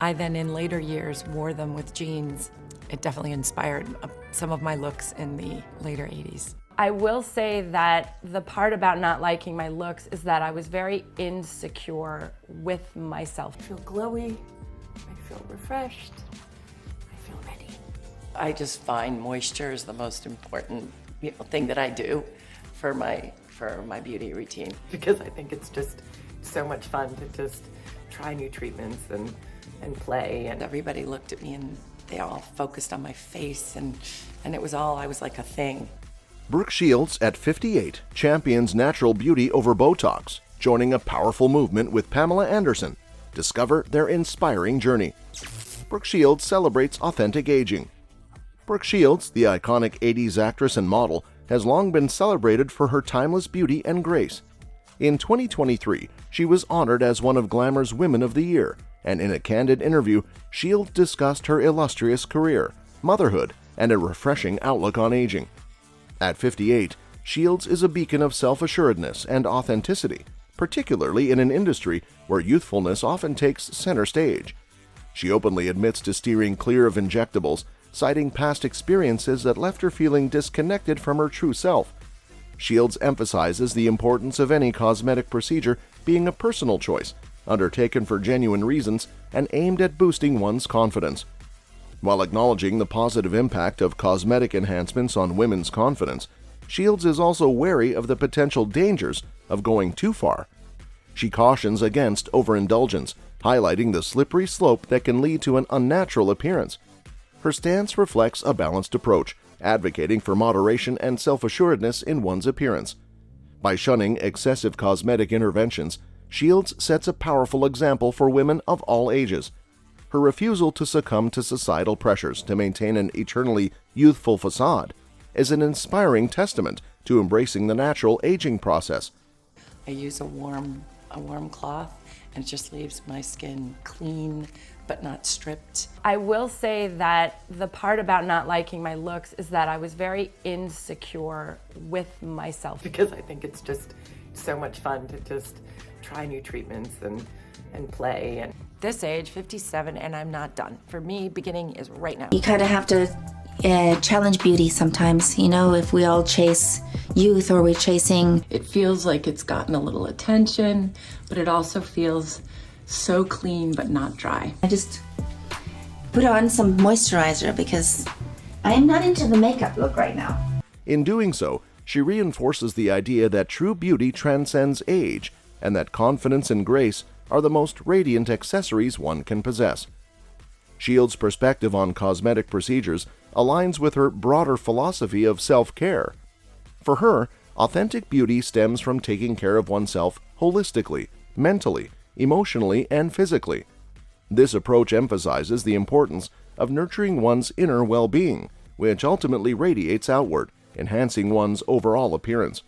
I then, in later years, wore them with jeans. It definitely inspired some of my looks in the later 80s. I will say that the part about not liking my looks is that I was very insecure with myself. I feel glowy, I feel refreshed, I feel ready. I just find moisture is the most important thing that I do for my beauty routine. Because I think it's just so much fun to just try new treatments and play. And everybody looked at me and they all focused on my face and it was all, I was like a thing. Brooke Shields, at 58, champions natural beauty over BOTOX, joining a powerful movement with Pamela Anderson. Discover their inspiring journey. Brooke Shields celebrates authentic aging. Brooke Shields, the iconic 80s actress and model, has long been celebrated for her timeless beauty and grace. In 2023, she was honored as one of Glamour's Women of the Year, and in a candid interview, Shields discussed her illustrious career, motherhood, and a refreshing outlook on aging. At 58, Shields is a beacon of self-assuredness and authenticity, particularly in an industry where youthfulness often takes center stage. She openly admits to steering clear of injectables, citing past experiences that left her feeling disconnected from her true self. Shields emphasizes the importance of any cosmetic procedure being a personal choice, undertaken for genuine reasons and aimed at boosting one's confidence. While acknowledging the positive impact of cosmetic enhancements on women's confidence, Shields is also wary of the potential dangers of going too far. She cautions against overindulgence, highlighting the slippery slope that can lead to an unnatural appearance. Her stance reflects a balanced approach, advocating for moderation and self-assuredness in one's appearance. By shunning excessive cosmetic interventions, Shields sets a powerful example for women of all ages. Her refusal to succumb to societal pressures to maintain an eternally youthful facade is an inspiring testament to embracing the natural aging process. I use a warm cloth and it just leaves my skin clean but not stripped. I will say that the part about not liking my looks is that I was very insecure with myself. Because I think it's just so much fun to just try new treatments and play. And this age, 57, and I'm not done. For me, beginning is right now. You kind of have to challenge beauty sometimes, you know, if we all chase youth or we're chasing. It feels like it's gotten a little attention, but it also feels so clean but not dry. I just put on some moisturizer because I am not into the makeup look right now. In doing so, she reinforces the idea that true beauty transcends age and that confidence and grace are the most radiant accessories one can possess. Shields' perspective on cosmetic procedures aligns with her broader philosophy of self-care. For her, authentic beauty stems from taking care of oneself holistically, mentally, emotionally, and physically. This approach emphasizes the importance of nurturing one's inner well-being, which ultimately radiates outward, enhancing one's overall appearance.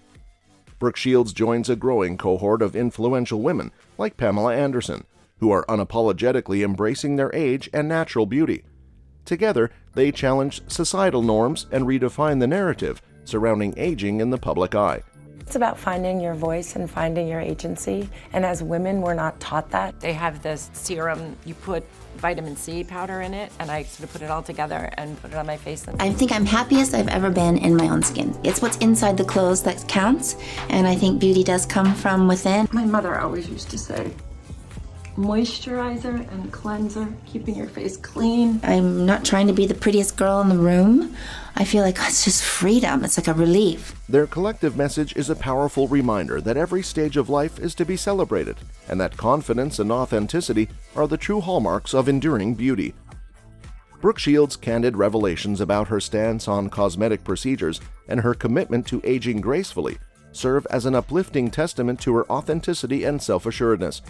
Brooke Shields joins a growing cohort of influential women like Pamela Anderson, who are unapologetically embracing their age and natural beauty. Together, they challenge societal norms and redefine the narrative surrounding aging in the public eye. It's about finding your voice and finding your agency. And as women, we're not taught that. They have this serum, you put vitamin C powder in it, and I sort of put it all together and put it on my face. I think I'm happiest I've ever been in my own skin. It's what's inside the clothes that counts, and I think beauty does come from within. My mother always used to say, moisturizer and cleanser, keeping your face clean. I'm not trying to be the prettiest girl in the room. I feel like it's just freedom. It's like a relief. Their collective message is a powerful reminder that every stage of life is to be celebrated, and that confidence and authenticity are the true hallmarks of enduring beauty. Brooke Shields' candid revelations about her stance on cosmetic procedures and her commitment to aging gracefully serve as an uplifting testament to her authenticity and self-assuredness.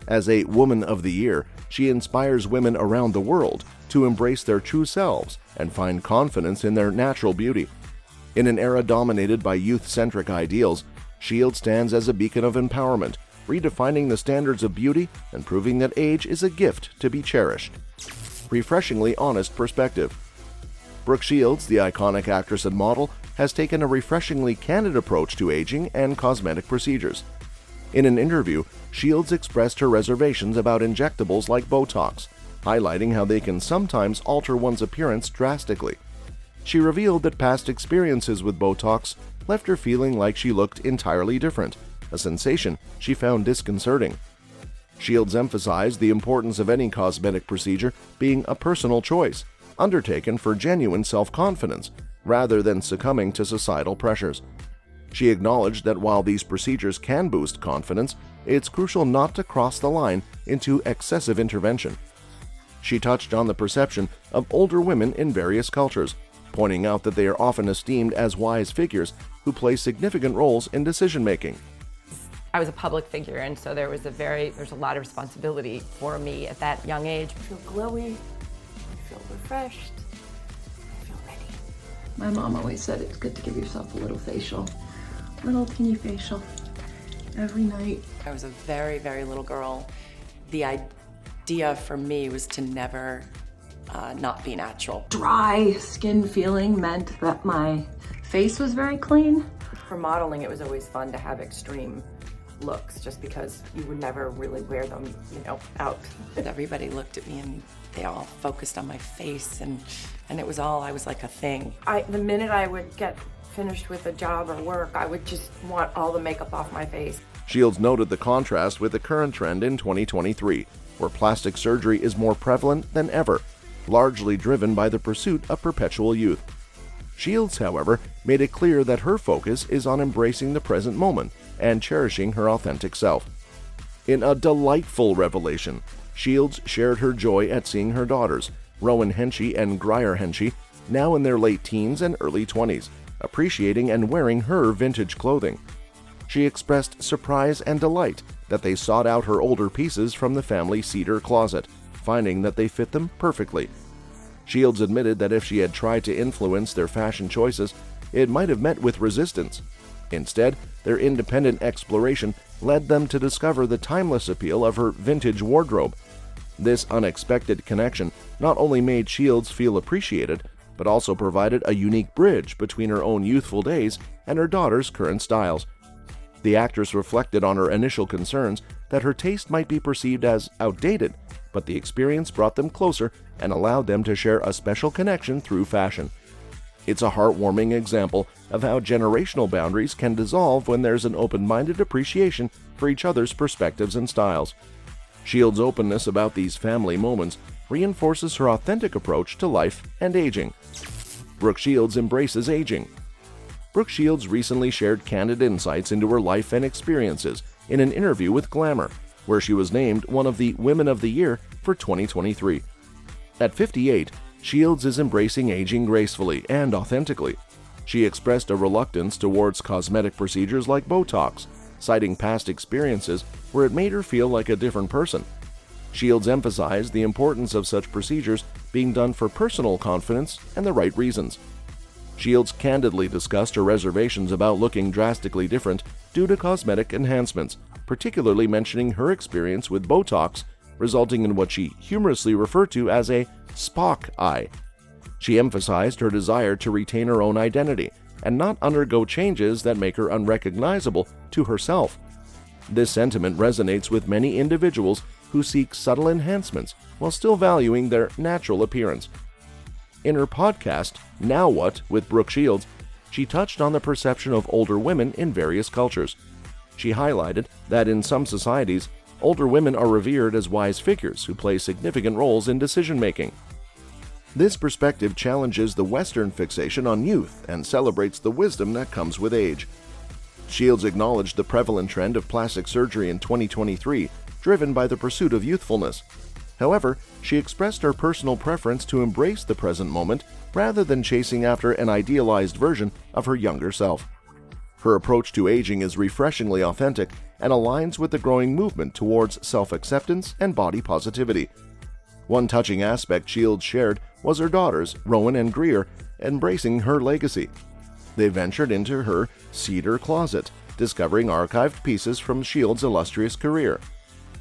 As a Woman of the Year, she inspires women around the world to embrace their true selves and find confidence in their natural beauty. In an era dominated by youth-centric ideals, Shields stands as a beacon of empowerment, redefining the standards of beauty and proving that age is a gift to be cherished. Refreshingly honest perspective. Brooke Shields, the iconic actress and model, has taken a refreshingly candid approach to aging and cosmetic procedures. In an interview, Shields expressed her reservations about injectables like BOTOX, highlighting how they can sometimes alter one's appearance drastically. She revealed that past experiences with Botox left her feeling like she looked entirely different, a sensation she found disconcerting. Shields emphasized the importance of any cosmetic procedure being a personal choice, undertaken for genuine self-confidence, rather than succumbing to societal pressures. She acknowledged that while these procedures can boost confidence, it's crucial not to cross the line into excessive intervention. She touched on the perception of older women in various cultures, pointing out that they are often esteemed as wise figures who play significant roles in decision-making. I was a public figure, and so there's a lot of responsibility for me at that young age. I feel glowy, I feel refreshed, I feel ready. My mom always said it's good to give yourself a little facial, little teeny facial, every night. I was a very, very little girl. The idea for me was to never not be natural. Dry skin feeling meant that my face was very clean. For modeling, it was always fun to have extreme looks, just because you would never really wear them, out. Everybody looked at me and they all focused on my face, and it was all, I was like a thing. The minute I would get finished with a job or work, I would just want all the makeup off my face. Shields noted the contrast with the current trend in 2023, where plastic surgery is more prevalent than ever, largely driven by the pursuit of perpetual youth. Shields, however, made it clear that her focus is on embracing the present moment and cherishing her authentic self. In a delightful revelation, Shields shared her joy at seeing her daughters, Rowan Henchy and Greyer Henchy, now in their late teens and early 20s, appreciating and wearing her vintage clothing. She expressed surprise and delight that they sought out her older pieces from the family cedar closet, finding that they fit them perfectly. Shields admitted that if she had tried to influence their fashion choices, it might have met with resistance. Instead, their independent exploration led them to discover the timeless appeal of her vintage wardrobe. This unexpected connection not only made Shields feel appreciated, but also provided a unique bridge between her own youthful days and her daughter's current styles. The actress reflected on her initial concerns that her taste might be perceived as outdated, but the experience brought them closer and allowed them to share a special connection through fashion. It's a heartwarming example of how generational boundaries can dissolve when there's an open-minded appreciation for each other's perspectives and styles. Shields' openness about these family moments reinforces her authentic approach to life and aging. Brooke Shields embraces aging. Brooke Shields recently shared candid insights into her life and experiences in an interview with Glamour, where she was named one of the Women of the Year for 2023. At 58, Shields is embracing aging gracefully and authentically. She expressed a reluctance towards cosmetic procedures like Botox, citing past experiences where it made her feel like a different person. Shields emphasized the importance of such procedures being done for personal confidence and the right reasons. Shields candidly discussed her reservations about looking drastically different due to cosmetic enhancements, particularly mentioning her experience with Botox, resulting in what she humorously referred to as a Spock eye. She emphasized her desire to retain her own identity and not undergo changes that make her unrecognizable to herself. This sentiment resonates with many individuals who seek subtle enhancements while still valuing their natural appearance. In her podcast, Now What, with Brooke Shields, she touched on the perception of older women in various cultures. She highlighted that in some societies, older women are revered as wise figures who play significant roles in decision-making. This perspective challenges the Western fixation on youth and celebrates the wisdom that comes with age. Shields acknowledged the prevalent trend of plastic surgery in 2023, driven by the pursuit of youthfulness. However, she expressed her personal preference to embrace the present moment rather than chasing after an idealized version of her younger self. Her approach to aging is refreshingly authentic and aligns with the growing movement towards self-acceptance and body positivity. One touching aspect Shields shared was her daughters, Rowan and Greer, embracing her legacy. They ventured into her cedar closet, discovering archived pieces from Shields' illustrious career.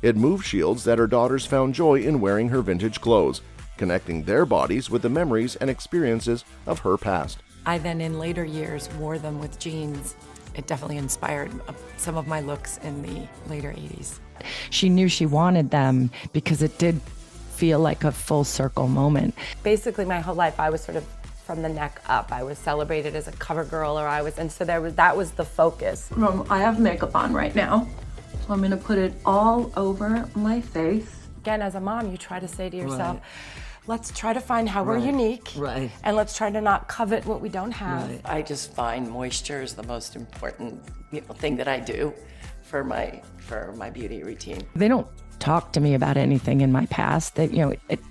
It moved Shields that her daughters found joy in wearing her vintage clothes, connecting their bodies with the memories and experiences of her past. I then, in later years, wore them with jeans. It definitely inspired some of my looks in the later 80s. She knew she wanted them because it did feel like a full circle moment. Basically, my whole life, I was sort of from the neck up. I was celebrated as a cover girl, and so that was the focus. I have makeup on right now, so I'm gonna put it all over my face. Again, as a mom, you try to say to yourself, let's try to find how we're unique, and let's try to not covet what we don't have. I just find moisture is the most important thing that I do for my beauty routine. They don't talk to me about anything in my past that,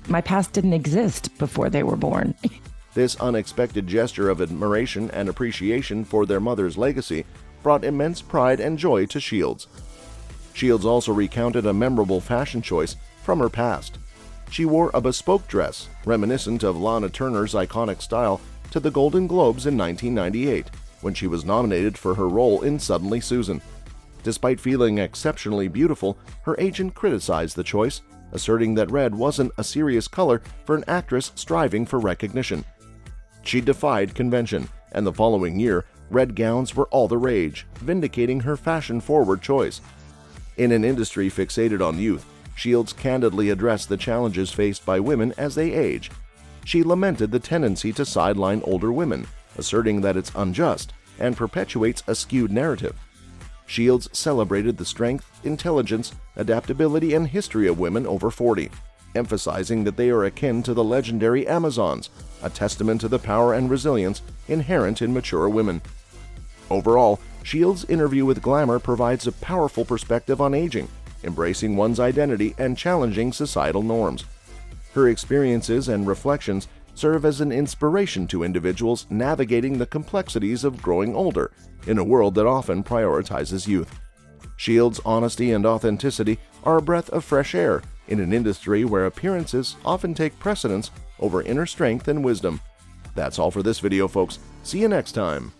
my past didn't exist before they were born. This unexpected gesture of admiration and appreciation for their mother's legacy brought immense pride and joy to Shields. Shields also recounted a memorable fashion choice from her past. She wore a bespoke dress, reminiscent of Lana Turner's iconic style, to the Golden Globes in 1998, when she was nominated for her role in Suddenly Susan. Despite feeling exceptionally beautiful, her agent criticized the choice, asserting that red wasn't a serious color for an actress striving for recognition. She defied convention, and the following year, red gowns were all the rage, vindicating her fashion-forward choice. In an industry fixated on youth, Shields candidly addressed the challenges faced by women as they age. She lamented the tendency to sideline older women, asserting that it's unjust and perpetuates a skewed narrative. Shields celebrated the strength, intelligence, adaptability, and history of women over 40, emphasizing that they are akin to the legendary Amazons, a testament to the power and resilience inherent in mature women. Overall, Shields' interview with Glamour provides a powerful perspective on aging, embracing one's identity and challenging societal norms. Her experiences and reflections serve as an inspiration to individuals navigating the complexities of growing older in a world that often prioritizes youth. Shields' honesty and authenticity are a breath of fresh air in an industry where appearances often take precedence over inner strength and wisdom. That's all for this video, folks. See you next time.